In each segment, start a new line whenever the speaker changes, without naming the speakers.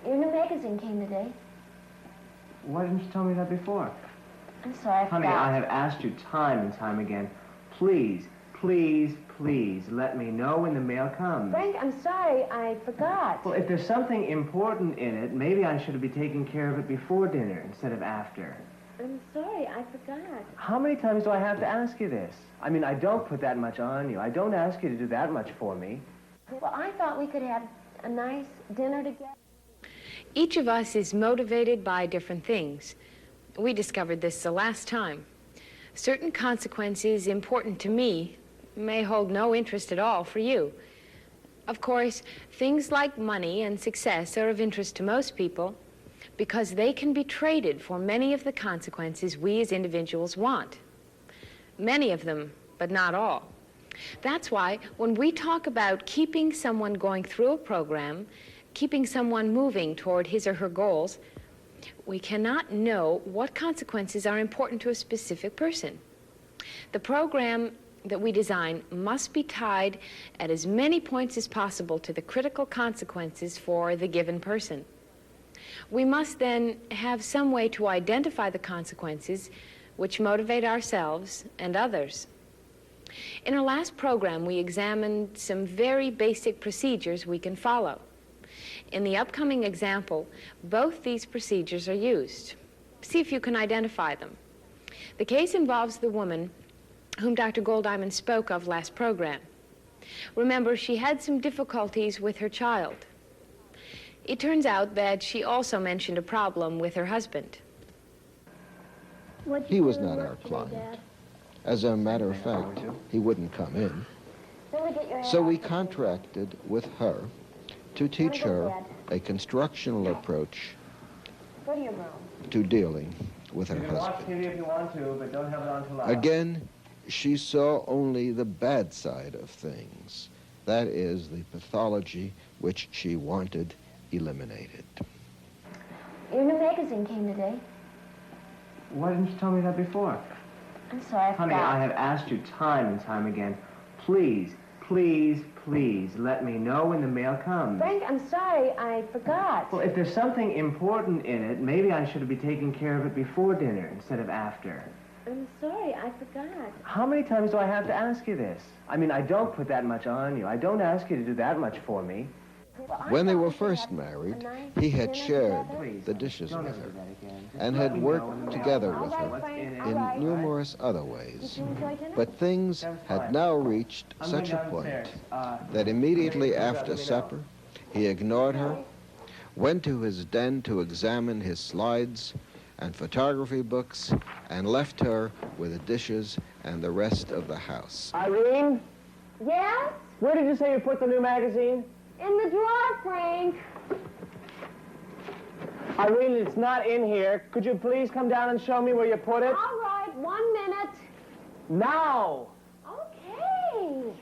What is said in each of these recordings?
Your new magazine came today.
Why didn't you tell me that before?
I'm sorry, I
Honey,
forgot.
I have asked you time and time again. Please, please, please let me know when the mail comes.
Frank, I'm sorry, I forgot.
Well, if there's something important in it, maybe I should be taking care of it before dinner instead of after.
I'm sorry, I forgot.
How many times do I have to ask you this? I mean, I don't put that much on you. I don't ask you to do that much for me.
Well, I thought we could have a nice dinner together.
Each of us is motivated by different things. We discovered this the last time. Certain consequences important to me may hold no interest at all for you. Of course, things like money and success are of interest to most people because they can be traded for many of the consequences we as individuals want. Many of them, but not all. That's why when we talk about keeping someone going through a program, keeping someone moving toward his or her goals, we cannot know what consequences are important to a specific person. The program that we design must be tied at as many points as possible to the critical consequences for the given person. We must then have some way to identify the consequences which motivate ourselves and others. In our last program, we examined some very basic procedures we can follow. In the upcoming example, both these procedures are used. See if you can identify them. The case involves the woman whom Dr. Goldiamond spoke of last program. Remember, she had some difficulties with her child. It turns out that she also mentioned a problem with her husband.
He was not our client. As a matter of fact, he wouldn't come in. So we contracted with her to teach her a constructional approach to dealing with her husband.
If you want to, but don't have it on too loud.
Again, she saw only the bad side of things. That is, the pathology which she wanted eliminated.
Your new magazine came today.
Why didn't you tell me that before?
I'm sorry, I
Honey,
forgot.
I have asked you time and time again. Please, please, please let me know when the mail comes.
Frank, I'm sorry, I forgot.
Well, if there's something important in it, maybe I should be taking care of it before dinner instead of after.
I'm sorry, I forgot.
How many times do I have to ask you this? I mean, I don't put that much on you. I don't ask you to do that much for me.
When they were first married, he had shared the dishes with her and had worked together with her in numerous other ways. But things had now reached such a point that immediately after supper, he ignored her, went to his den to examine his slides and photography books, and left her with the dishes and the rest of the house.
Irene,
Yes?
where did you say you put the new magazine?
In the drawer, Frank.
Irene, it's not in here. Could you please come down and show me where you put it?
All right, 1 minute.
Now!
Okay.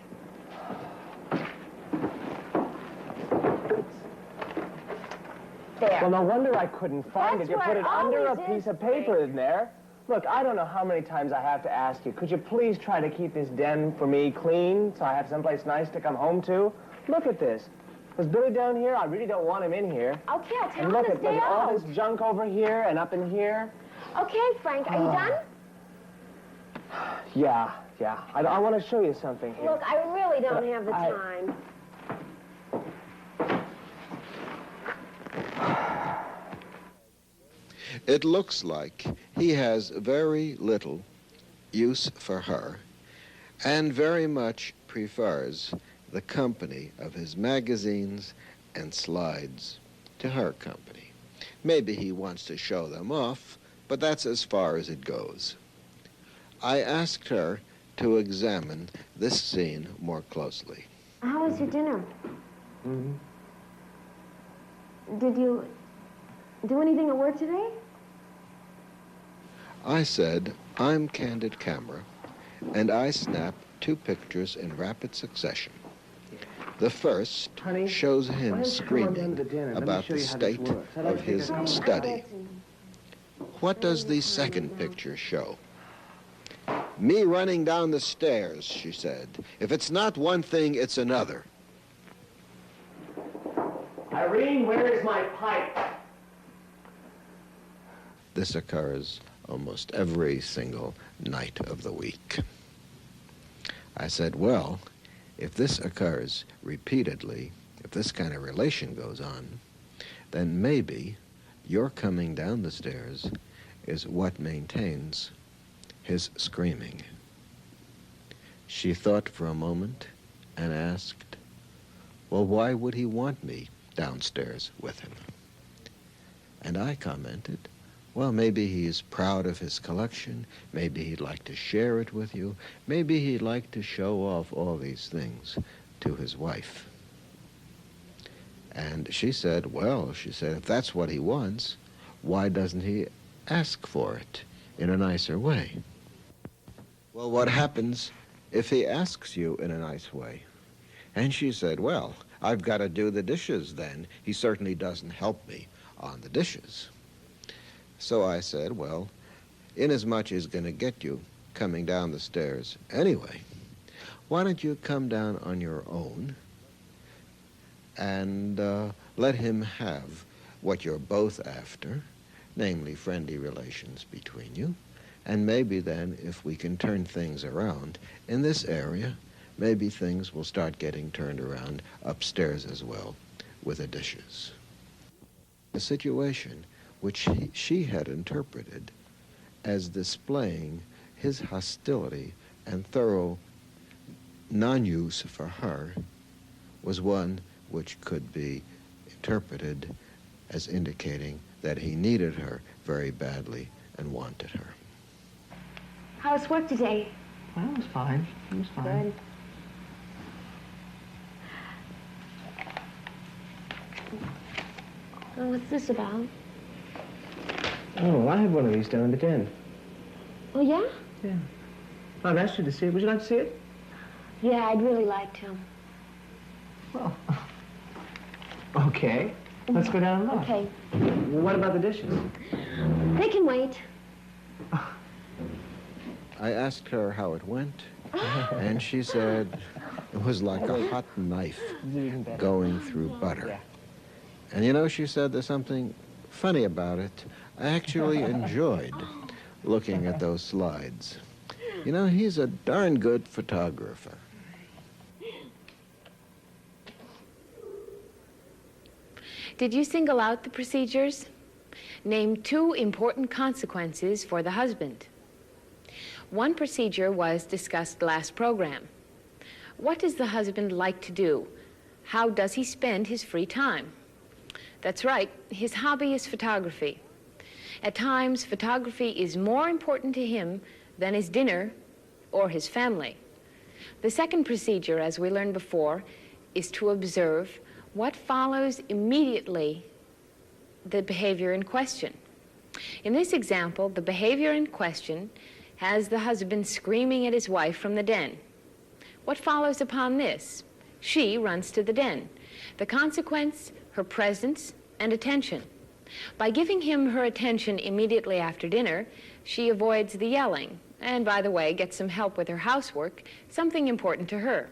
There.
Well, no wonder I couldn't find
That's
it. You
where
put
it
it under a
always
piece
is,
of paper in there. Look, I don't know how many times I have to ask you. Could you please try to keep this den for me clean so I have someplace nice to come home to? Look at this. Was Billy down here? I really don't want him in here.
Okay, I'll tell
And
him
look
to
at
stay
all
out.
this junk over here and up in here.
Okay, Frank, are you done?
Yeah. I want to show you something here.
Look, I really don't
But
have the
I-
time.
It looks like he has very little use for her and very much prefers the company of his magazines and slides to her company. Maybe he wants to show them off, but that's as far as it goes. I asked her to examine this scene more closely.
How was your dinner?
Mm-hmm.
Did you do anything at work today?
I said, I'm candid camera, and I snap 2 pictures in rapid succession. The first
Honey,
shows
why
him
don't you come on down
screaming
to the den and let me
about
show
the
you how this
state
works. I'd like
of
to take
his
it home.
study. What does the second picture show? Me running down the stairs, she said. If it's not one thing, it's another.
Irene, where is my pipe?
This occurs almost every single night of the week. I said, well, if this occurs repeatedly, if this kind of relation goes on, then maybe your coming down the stairs is what maintains his screaming. She thought for a moment and asked, well, why would he want me downstairs with him? And I commented, well, maybe he's proud of his collection. Maybe he'd like to share it with you. Maybe he'd like to show off all these things to his wife. And she said, well, she said, if that's what he wants, why doesn't he ask for it in a nicer way? Well, what happens if he asks you in a nice way? And she said, well, I've got to do the dishes then. He certainly doesn't help me on the dishes. So I said, well, inasmuch as he's going to get you coming down the stairs anyway, why don't you come down on your own and let him have what you're both after, namely friendly relations between you, and maybe then if we can turn things around in this area, maybe things will start getting turned around upstairs as well with the dishes. A situation which she had interpreted as displaying his hostility and thorough non-use for her was one which could be interpreted as indicating that he needed her very badly and wanted her.
How's work today?
Well, it was fine. It was fine.
Good. Oh, what's this about?
Oh, I have one of these down in the den.
Oh, yeah?
Yeah. I've asked you to see it. Would you like to see it?
Yeah, I'd really like to.
Well, okay. Let's go down and look.
Okay.
Well, what about the dishes?
They can wait.
I asked her how it went, and she said it was like a hot knife going through butter. And you know, she said there's something funny about it. I actually enjoyed looking at those slides. You know, he's a darn good photographer.
Did you single out the procedures? Name 2 important consequences for the husband. One procedure was discussed last program. What does the husband like to do? How does he spend his free time? That's right, his hobby is photography. At times, photography is more important to him than his dinner or his family. The second procedure, as we learned before, is to observe what follows immediately the behavior in question. In this example, the behavior in question has the husband screaming at his wife from the den. What follows upon this? She runs to the den. The consequence, her presence and attention. By giving him her attention immediately after dinner, she avoids the yelling, and by the way, gets some help with her housework, something important to her.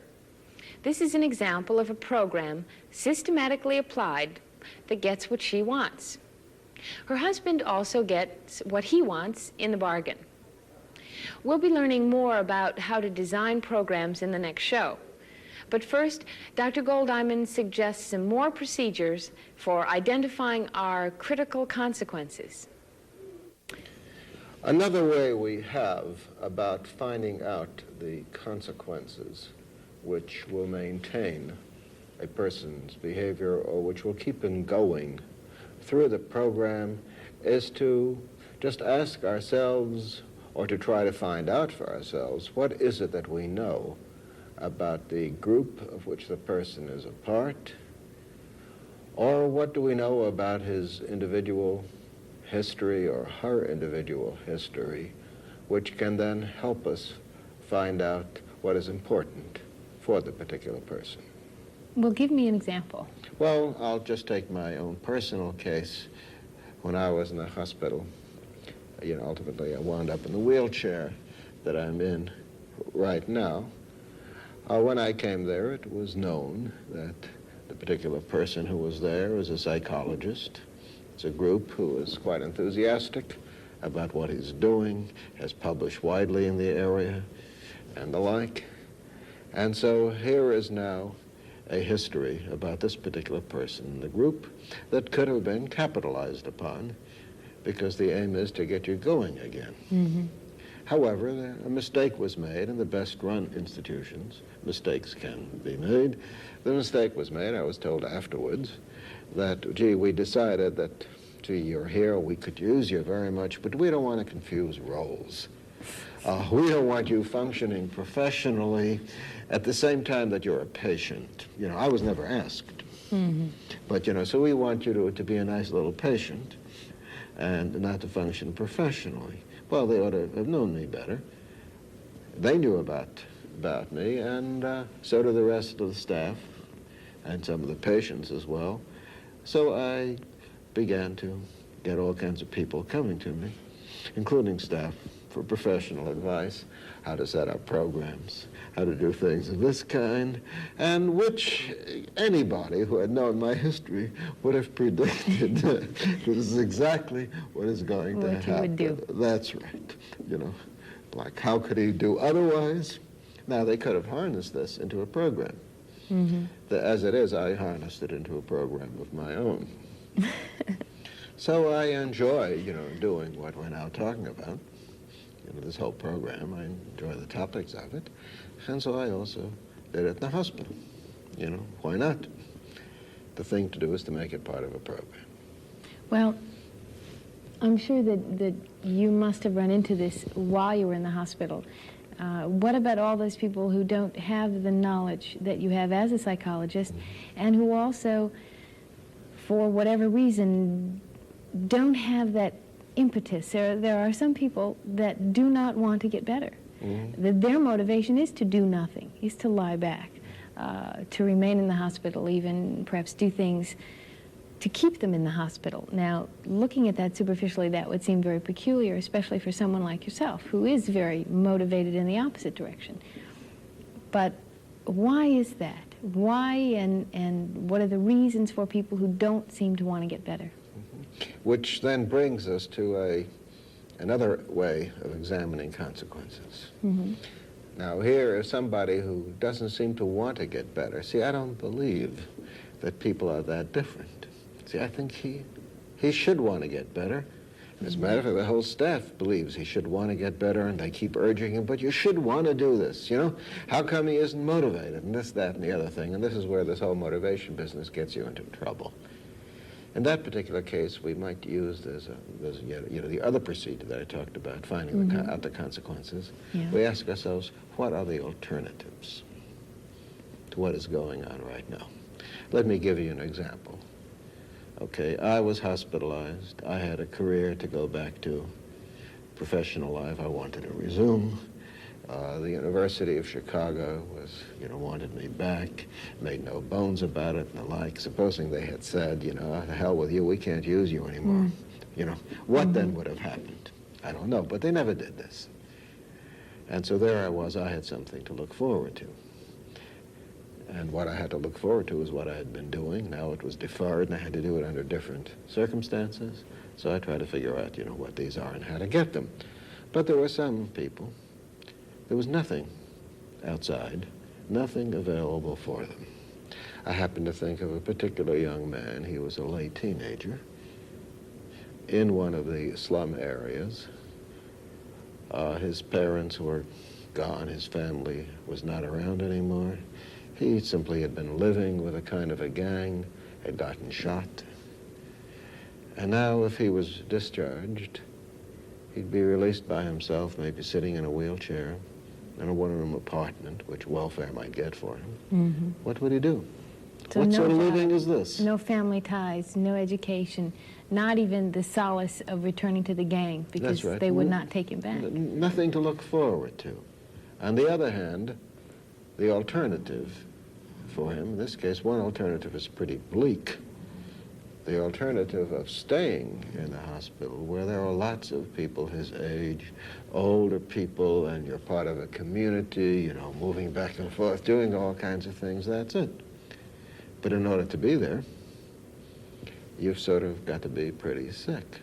This is an example of a program systematically applied that gets what she wants. Her husband also gets what he wants in the bargain. We'll be learning more about how to design programs in the next show. But first, Dr. Goldiamond suggests some more procedures for identifying our critical consequences.
Another way we have about finding out the consequences which will maintain a person's behavior or which will keep him going through the program is to just ask ourselves, or to try to find out for ourselves, what is it that we know about the group of which the person is a part, or what do we know about his individual history or her individual history, which can then help us find out what is important for the particular person.
Well, give me an example.
Well, I'll just take my own personal case. When I was in the hospital, ultimately I wound up in the wheelchair that I'm in right now. When I came there, it was known that The particular person who was there was a psychologist. It's a group who is quite enthusiastic about what he's doing, has published widely in the area, and the like. And so here is now a history about this particular person in the group that could have been capitalized upon, because the aim is to get you going again.
Mm-hmm.
However, a mistake was made in the best-run institutions. Mistakes can be made. The mistake was made, I was told afterwards, that, gee, we decided that, gee, you're here, we could use you very much, but we don't want to confuse roles. We don't want you functioning professionally at the same time that you're a patient. You know, I was never asked.
Mm-hmm.
But, you know, so we want you to be a nice little patient and not to function professionally. Well, they ought to have known me better. They knew about me, and so do the rest of the staff, and some of the patients as well. So I began to get all kinds of people coming to me, including staff, for professional advice, how to set up programs, how to do things of this kind, and which anybody who had known my history would have predicted. This is exactly what is going to happen.
What you would do.
That's right. You know, like, how could he do otherwise? Now, they could have harnessed this into a program.
Mm-hmm.
As it is, I harnessed it into a program of my own. So I enjoy, you know, doing what we're now talking about. You know, this whole program, I enjoy the topics of it. And so I also did it in the hospital. You know, why not? The thing to do is to make it part of a program.
Well, I'm sure that you must have run into this while you were in the hospital. What about all those people who don't have the knowledge that you have as a psychologist, and who also, for whatever reason, don't have that impetus? There are some people that do not want to get better. Mm-hmm. Their motivation is to do nothing, is to lie back, to remain in the hospital, even perhaps do things to keep them in the hospital. Now, looking at that superficially, that would seem very peculiar, especially for someone like yourself, who is very motivated in the opposite direction. But why is that? Why, and what are the reasons for people who don't seem to want to get better?
Mm-hmm. Which then brings us to another way of examining consequences.
Mm-hmm.
Now, here is somebody who doesn't seem to want to get better. See, I don't believe that people are that different. See, I think he should want to get better. As a matter of fact, the whole staff believes he should want to get better, and they keep urging him, but you should want to do this, you know? How come he isn't motivated? And this, that, and the other thing. And this is where this whole motivation business gets you into trouble. In that particular case, we might use the other procedure that I talked about, finding out the consequences.
Yeah.
We ask ourselves, what are the alternatives to what is going on right now? Let me give you an example. Okay, I was hospitalized. I had a career to go back to, professional life I wanted to resume. The University of Chicago wanted me back, made no bones about it and the like. Supposing they had said, you know, to hell with you, we can't use you anymore. You know, what then would have happened? I don't know, but they never did this. And so there I was, I had something to look forward to. And what I had to look forward to was what I had been doing. Now it was deferred, and I had to do it under different circumstances. So I tried to figure out, you know, what these are and how to get them. But there were some people, there was nothing outside, nothing available for them. I happened to think of a particular young man. He was a late teenager in one of the slum areas. His parents were gone. His family was not around anymore. He simply had been living with a kind of a gang, had gotten shot. And now if he was discharged, he'd be released by himself, maybe sitting in a wheelchair in a one-room apartment, which welfare might get for him. Mm-hmm. What would he do?
So
what
no
sort of living is this?
No family ties, no education, not even the solace of returning to the gang, because
That's right.
they would not take him back.
Nothing to look forward to. On the other hand, the alternative for him, in this case, one alternative is pretty bleak. The alternative of staying in the hospital, where there are lots of people his age, older people, and you're part of a community, you know, moving back and forth, doing all kinds of things, that's it. But in order to be there, you've sort of got to be pretty sick.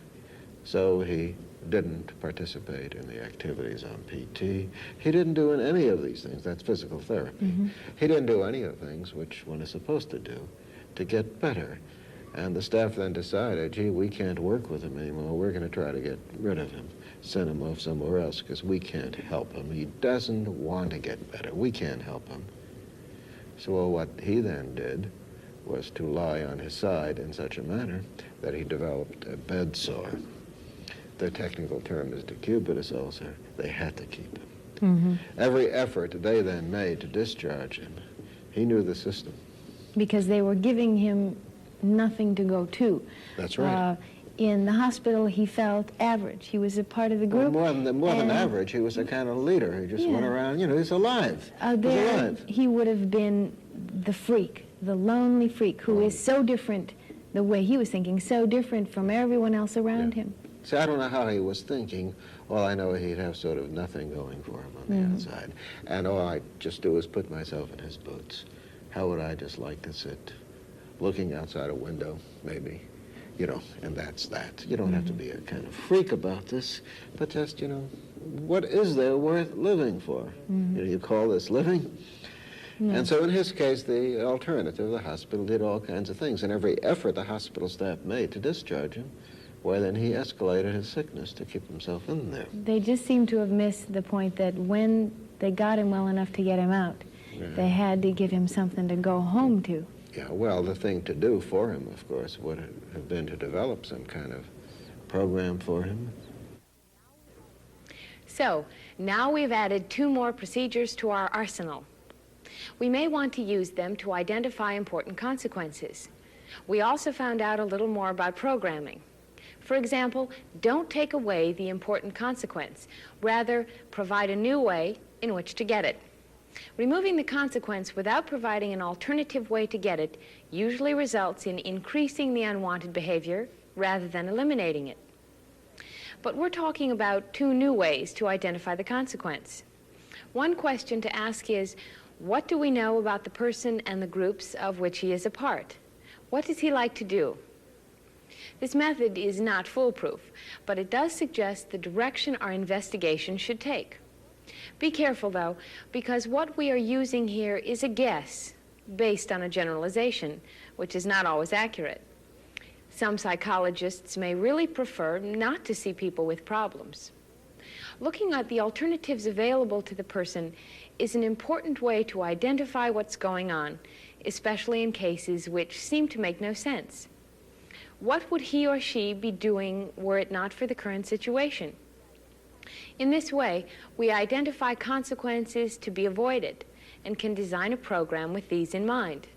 So he didn't participate in the activities on PT. He didn't do any of these things. That's physical therapy.
Mm-hmm.
He didn't do any of the things which one is supposed to do to get better. And the staff then decided, gee, we can't work with him anymore. We're going to try to get rid of him, send him off somewhere else, because we can't help him. He doesn't want to get better. We can't help him. So what he then did was to lie on his side in such a manner that he developed a bed sore. The technical term is decubitus ulcer. They had to keep him.
Mm-hmm.
Every effort they then made to discharge him, he knew the system.
Because they were giving him nothing to go to.
That's right.
In the hospital, he felt average. He was a part of the group.
Well, more than average, he was a kind of leader. He just went around, he's alive. He's alive.
He would have been the freak, the lonely freak, who is so different, the way he was thinking, so different from everyone else around him.
See, I don't know how he was thinking. All I know he'd have sort of nothing going for him on the outside. And all I just do is put myself in his boots. How would I just like to sit looking outside a window, maybe, and that's that. You don't have to be a kind of freak about this, but just, what is there worth living for? You call this living? And so in his case, the alternative, the hospital did all kinds of things, and every effort the hospital staff made to discharge him, well, then he escalated his sickness to keep himself in there.
They just seem to have missed the point that when they got him well enough to get him out, they had to give him something to go home to.
Yeah, well, the thing to do for him, of course, would have been to develop some kind of program for him.
So, now we've added 2 more procedures to our arsenal. We may want to use them to identify important consequences. We also found out a little more about programming. For example, don't take away the important consequence. Rather, provide a new way in which to get it. Removing the consequence without providing an alternative way to get it usually results in increasing the unwanted behavior rather than eliminating it. But we're talking about 2 new ways to identify the consequence. One question to ask is, what do we know about the person and the groups of which he is a part? What does he like to do? This method is not foolproof, but it does suggest the direction our investigation should take. Be careful, though, because what we are using here is a guess based on a generalization, which is not always accurate. Some psychologists may really prefer not to see people with problems. Looking at the alternatives available to the person is an important way to identify what's going on, especially in cases which seem to make no sense. What would he or she be doing were it not for the current situation? In this way, we identify consequences to be avoided and can design a program with these in mind.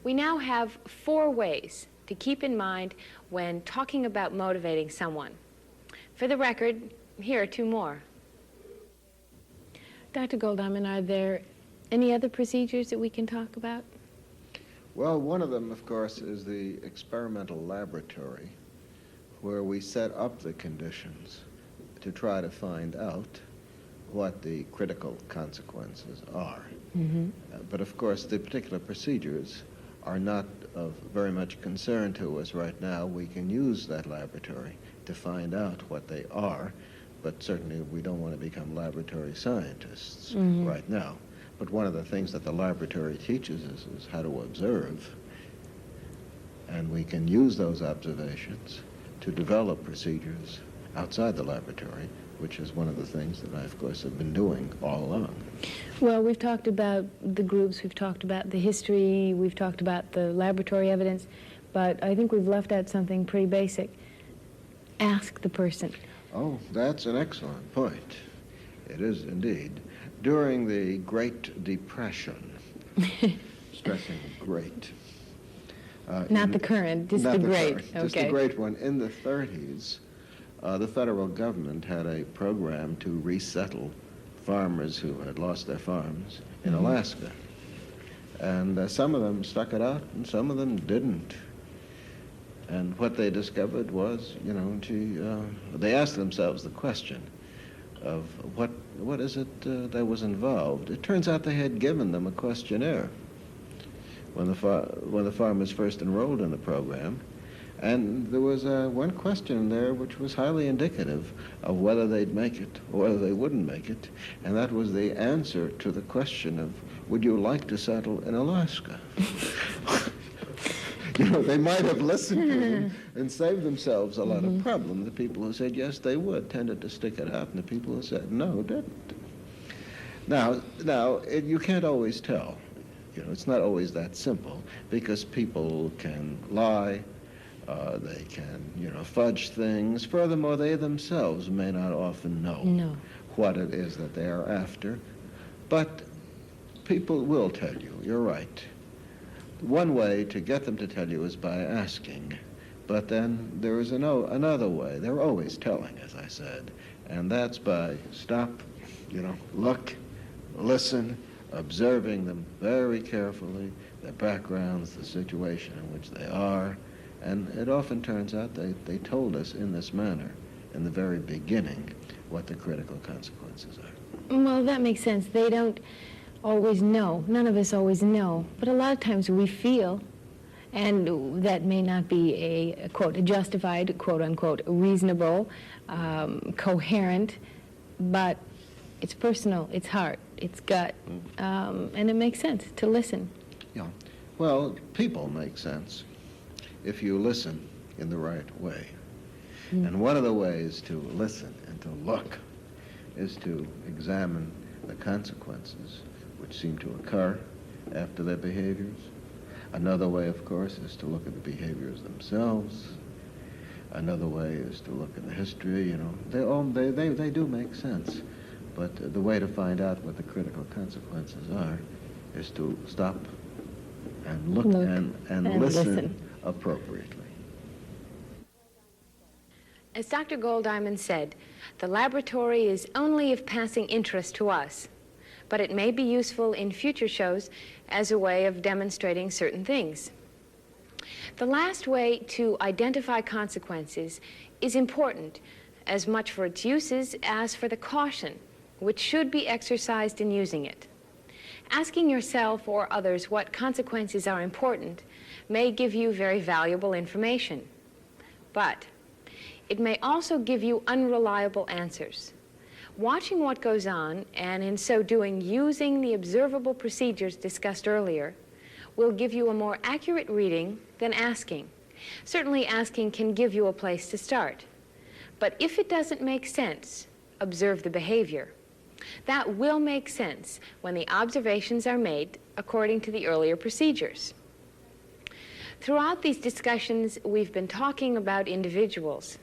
We now have 4 ways to keep in mind when talking about motivating someone. For the record, here are 2 more. Dr. Goldiamond, are there any other procedures that we can talk about?
Well, one of them, of course, is the experimental laboratory, where we set up the conditions to try to find out what the critical consequences are. But of course, the particular procedures are not of very much concern to us right now. We can use that laboratory to find out what they are, but certainly we don't want to become laboratory scientists right now. But one of the things that the laboratory teaches us is how to observe, and we can use those observations to develop procedures outside the laboratory, which is one of the things that I, of course, have been doing all along.
Well, we've talked about the groups, we've talked about the history, we've talked about the laboratory evidence, but I think we've left out something pretty basic. Ask the person.
Oh, that's an excellent point. It is indeed. During the Great Depression, stressing great.
Not the current, just the great.
Current, just the great one. In the 30s, the federal government had a program to resettle farmers who had lost their farms in Alaska. And some of them stuck it out and some of them didn't. And what they discovered was, they asked themselves the question of what is it that was involved. It turns out they had given them a questionnaire when the farmers first enrolled in the program. And there was one question there which was highly indicative of whether they'd make it or whether they wouldn't make it, and that was the answer to the question of, would you like to settle in Alaska? You know, they might have listened to them and saved themselves a lot of problem. The people who said yes, they would, tended to stick it out, and the people who said no, didn't. Now, you can't always tell. You know, it's not always that simple, because people can lie, they can, you know, fudge things. Furthermore, they themselves may not often know what it is that they are after. But people will tell you, you're right. One way to get them to tell you is by asking. But then there is another way. They're always telling, as I said. And that's by stop, you know, look, listen, observing them very carefully, their backgrounds, the situation in which they are. And it often turns out they told us in this manner, in the very beginning, what the critical consequences are.
Well, that makes sense. They don't always know. None of us always know. But a lot of times we feel, and that may not be a quote, justified, quote unquote, reasonable, coherent, but it's personal, it's heart, it's gut, and it makes sense to listen.
Yeah. Well, people make sense if you listen in the right way. And one of the ways to listen and to look is to examine the consequences which seem to occur after their behaviors. Another way, of course, is to look at the behaviors themselves. Another way is to look at the history, you know. They do make sense. But the way to find out what the critical consequences are is to stop and look and listen appropriately.
As Dr. Goldiamond said, the laboratory is only of passing interest to us, but it may be useful in future shows as a way of demonstrating certain things. The last way to identify consequences is important, as much for its uses as for the caution which should be exercised in using it. Asking yourself or others what consequences are important may give you very valuable information, but it may also give you unreliable answers. Watching what goes on, and in so doing using the observable procedures discussed earlier, will give you a more accurate reading than asking. Certainly asking can give you a place to start. But if it doesn't make sense, observe the behavior. That will make sense when the observations are made according to the earlier procedures. Throughout these discussions, we've been talking about individuals.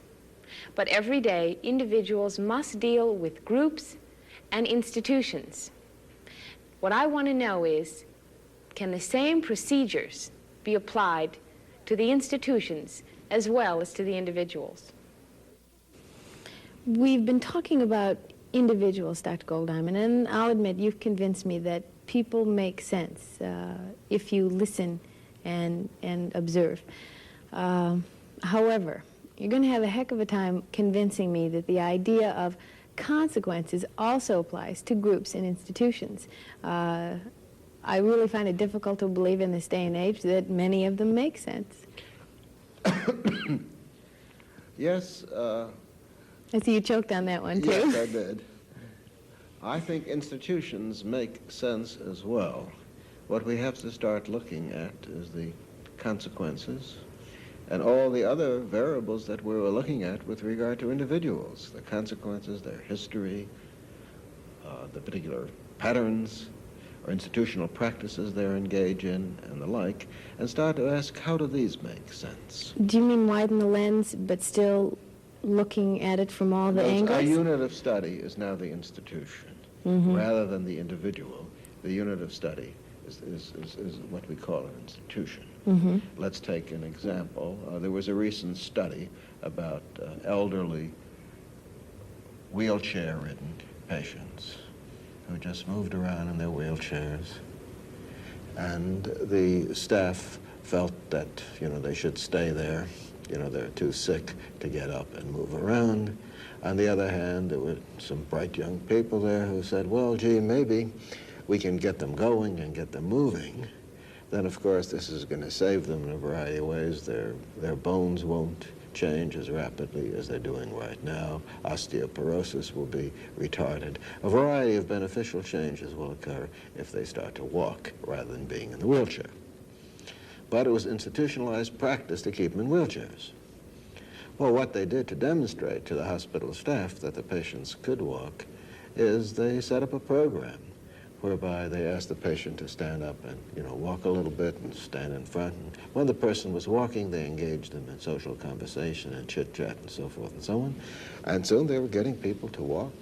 But every day, individuals must deal with groups and institutions. What I want to know is, can the same procedures be applied to the institutions as well as to the individuals? We've been talking about individuals, Dr. Goldiamond, and I'll admit you've convinced me that people make sense if you listen and observe. However, you're going to have a heck of a time convincing me that the idea of consequences also applies to groups and institutions. I really find it difficult to believe in this day and age that many of them make sense.
Yes.
I see you choked on that one, too.
Yes, I did. I think institutions make sense as well. What we have to start looking at is the consequences and all the other variables that we were looking at with regard to individuals, the consequences, their history, the particular patterns or institutional practices they're engaged in, and the like, and start to ask, how do these make sense?
Do you mean widen the lens, but still looking at it from all the angles?
Our unit of study is now the institution, rather than the individual. The unit of study is what we call an institution. Let's take an example. There was a recent study about elderly, wheelchair-ridden patients who just moved around in their wheelchairs. And the staff felt that, you know, they should stay there. You know, they're too sick to get up and move around. On the other hand, there were some bright young people there who said, well, gee, maybe we can get them going and get them moving, then of course this is going to save them in a variety of ways. Their bones won't change as rapidly as they're doing right now. Osteoporosis will be retarded. A variety of beneficial changes will occur if they start to walk rather than being in the wheelchair. But it was institutionalized practice to keep them in wheelchairs. Well, what they did to demonstrate to the hospital staff that the patients could walk is they set up a program whereby they asked the patient to stand up and, walk a little bit and stand in front. And when the person was walking, they engaged them in social conversation and chit-chat and so forth and so on. And soon they were getting people to walk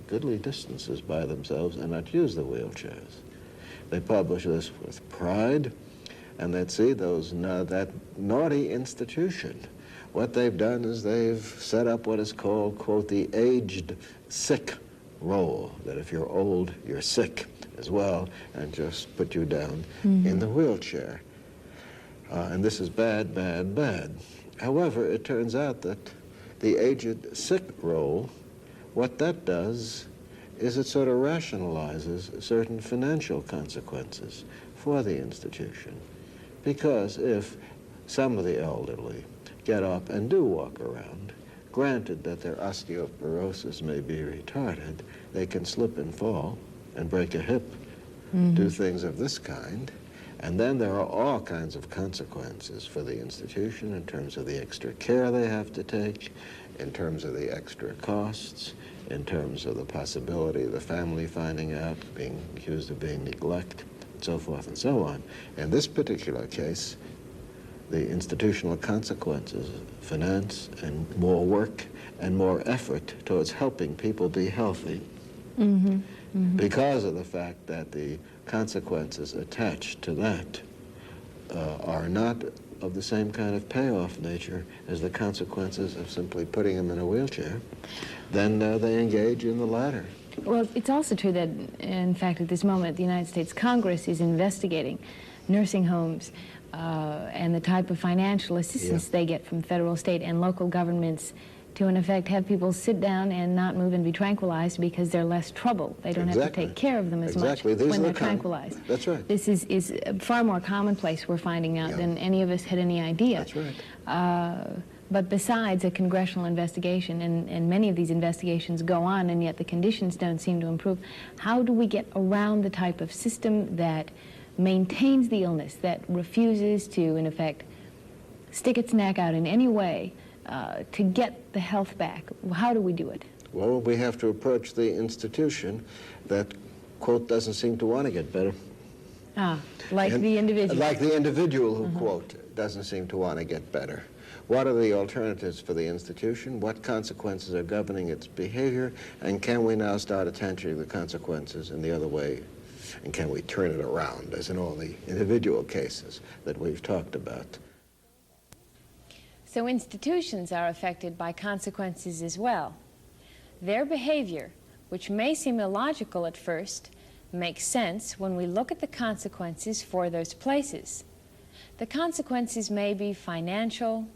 goodly distances by themselves and not use the wheelchairs. They published this with pride, and they'd see that naughty institution. What they've done is they've set up what is called, quote, the aged sick role, that if you're old, you're sick as well, and just put you down in the wheelchair. And this is bad, bad, bad. However, it turns out that the aged sick role, what that does is it sort of rationalizes certain financial consequences for the institution. Because if some of the elderly get up and do walk around, granted that their osteoporosis may be retarded, they can slip and fall and break a hip, do things of this kind, and then there are all kinds of consequences for the institution in terms of the extra care they have to take, in terms of the extra costs, in terms of the possibility of the family finding out, being accused of being neglect, and so forth and so on. In this particular case, the institutional consequences, finance and more work and more effort towards helping people be healthy because of the fact that the consequences attached to that are not of the same kind of payoff nature as the consequences of simply putting them in a wheelchair, then they engage in the latter.
Well, it's also true that, in fact, at this moment, the United States Congress is investigating nursing homes and the type of financial assistance they get from federal, state, and local governments to, in effect, have people sit down and not move and be tranquilized because they're less trouble. They don't have to take care of them as much when they're tranquilized.
That's right.
This is far more commonplace, we're finding out, than any of us had any idea.
That's right.
But besides a congressional investigation, and many of these investigations go on, and yet the conditions don't seem to improve, how do we get around the type of system that maintains the illness, that refuses to, in effect, stick its neck out in any way to get the health back? How do we do it?
Well, we have to approach the institution that, quote, doesn't seem to want to get better.
Like the individual.
Like the individual who, quote, doesn't seem to want to get better. What are the alternatives for the institution? What consequences are governing its behavior? And can we now start attentioning the consequences in the other way? And can we turn it around, as in all the individual cases that we've talked about?
So institutions are affected by consequences as well. Their behavior, which may seem illogical at first, makes sense when we look at the consequences for those places. The consequences may be financial,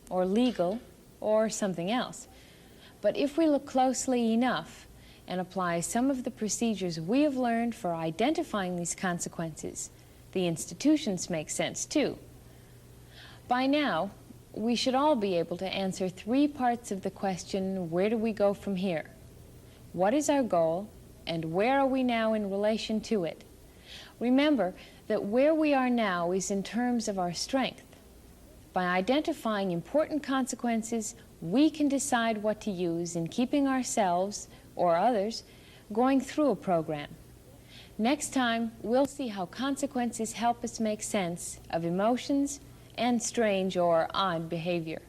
or legal, or something else. But if we look closely enough and apply some of the procedures we have learned for identifying these consequences, the institutions make sense too. By now, we should all be able to answer three parts of the question, where do we go from here? What is our goal, and where are we now in relation to it? Remember that where we are now is in terms of our strength. By identifying important consequences, we can decide what to use in keeping ourselves, or others, going through a program. Next time, we'll see how consequences help us make sense of emotions and strange or odd behavior.